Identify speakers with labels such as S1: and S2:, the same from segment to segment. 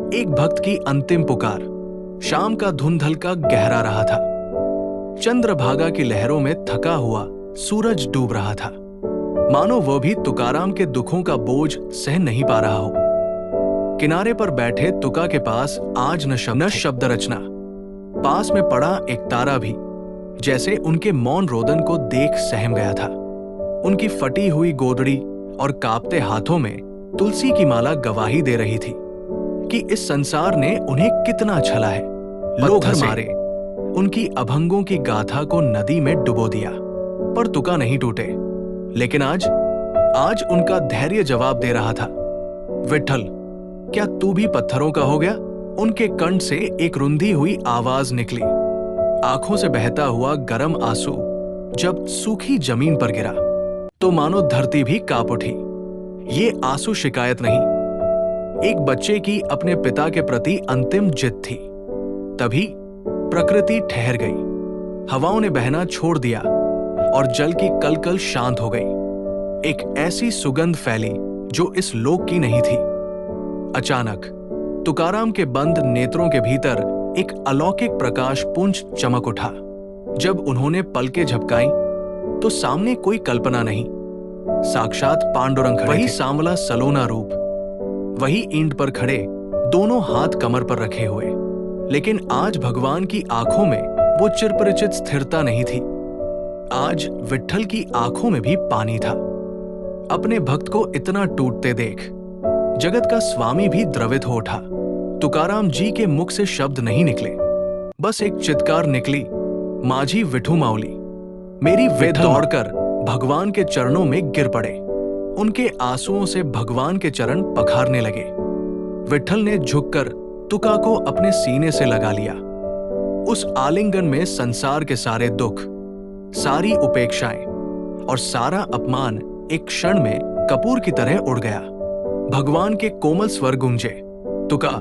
S1: एक भक्त की अंतिम पुकार। शाम का धुंधल का गहरा रहा था। चंद्रभागा की लहरों में थका हुआ सूरज डूब रहा था, मानो वह भी तुकाराम के दुखों का बोझ सह नहीं पा रहा हो। किनारे पर बैठे तुका के पास आज न शब्द रचना। पास में पड़ा एक तारा भी जैसे उनके मौन रोदन को देख सहम गया था। उनकी फटी हुई गोदड़ी और कांपते हाथों में तुलसी की माला गवाही दे रही थी कि इस संसार ने उन्हें कितना छला है। लोग मारे, उनकी अभंगों की गाथा को नदी में डुबो दिया, पर तुका नहीं टूटे। लेकिन आज उनका धैर्य जवाब दे रहा था। विट्ठल, क्या तू भी पत्थरों का हो गया? उनके कंठ से एक रुंधी हुई आवाज निकली। आंखों से बहता हुआ गरम आंसू जब सूखी जमीन पर गिरा तो मानो धरती भी कांप उठी। ये आंसू शिकायत नहीं, एक बच्चे की अपने पिता के प्रति अंतिम जिद थी। तभी प्रकृति ठहर गई, हवाओं ने बहना छोड़ दिया और जल की कलकल शांत हो गई। एक ऐसी सुगंध फैली जो इस लोक की नहीं थी। अचानक तुकाराम के बंद नेत्रों के भीतर एक अलौकिक प्रकाश पुंज चमक उठा। जब उन्होंने पलकें झपकाईं तो सामने कोई कल्पना नहीं, साक्षात पांडुरंग खड़े। वही सांवला सलोना रूप, वही ईंट पर खड़े, दोनों हाथ कमर पर रखे हुए। लेकिन आज भगवान की आंखों में वो चिरपरिचित स्थिरता नहीं थी। आज विट्ठल की आंखों में भी पानी था। अपने भक्त को इतना टूटते देख जगत का स्वामी भी द्रवित हो उठा। तुकाराम जी के मुख से शब्द नहीं निकले, बस एक चित्कार निकली, माझी विठू माउली। मेरी वे दौड़कर भगवान के चरणों में गिर पड़े। उनके आंसुओं से भगवान के चरण पखारने लगे। विट्ठल ने झुककर तुका को अपने सीने से लगा लिया। उस आलिंगन में संसार के सारे दुख, सारी उपेक्षाएं और सारा अपमान एक क्षण में कपूर की तरह उड़ गया। भगवान के कोमल स्वर गूंजे, तुका,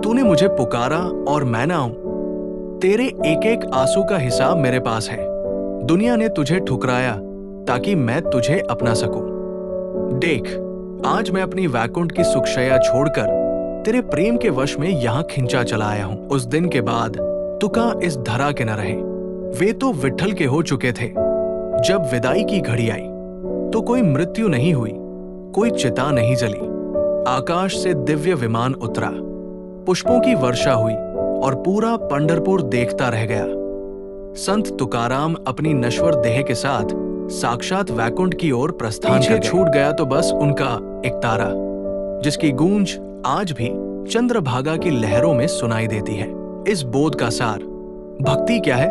S1: तूने मुझे पुकारा और मैं ना आऊं? तेरे एक एक आंसू का हिसाब मेरे पास है। दुनिया ने तुझे ठुकराया ताकि मैं तुझे अपना सकूं। देख, आज मैं अपनी वैकुंठ की सुखशया छोड़कर तेरे प्रेम के वश में यहां खिंचा चला आया हूं। उस दिन के बाद तुका इस धरा के न रहे। वे तो विट्ठल के हो चुके थे। जब विदाई की घड़ी आई तो कोई मृत्यु नहीं हुई, कोई चिता नहीं जली। आकाश से दिव्य विमान उतरा, पुष्पों की वर्षा हुई और पूरा पंढरपुर देखता रह गया। संत तुकाराम अपनी नश्वर देह के साथ साक्षात वैकुंठ की ओर प्रस्थान कर छूट गया तो बस उनका एक तारा, जिसकी गूंज आज भी चंद्रभागा की लहरों में सुनाई देती है। इस बोध का सार, भक्ति क्या है?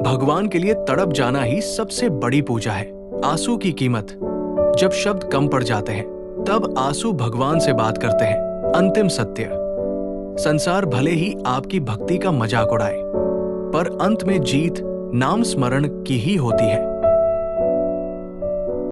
S1: भगवान के लिए तड़प जाना ही सबसे बड़ी पूजा है। आंसू की कीमत, जब शब्द कम पड़ जाते हैं तब आंसू भगवान से बात करते हैं। अंतिम सत्य, संसार भले ही आपकी भक्ति का मजाक उड़ाए, पर अंत में जीत नाम स्मरण की ही होती है।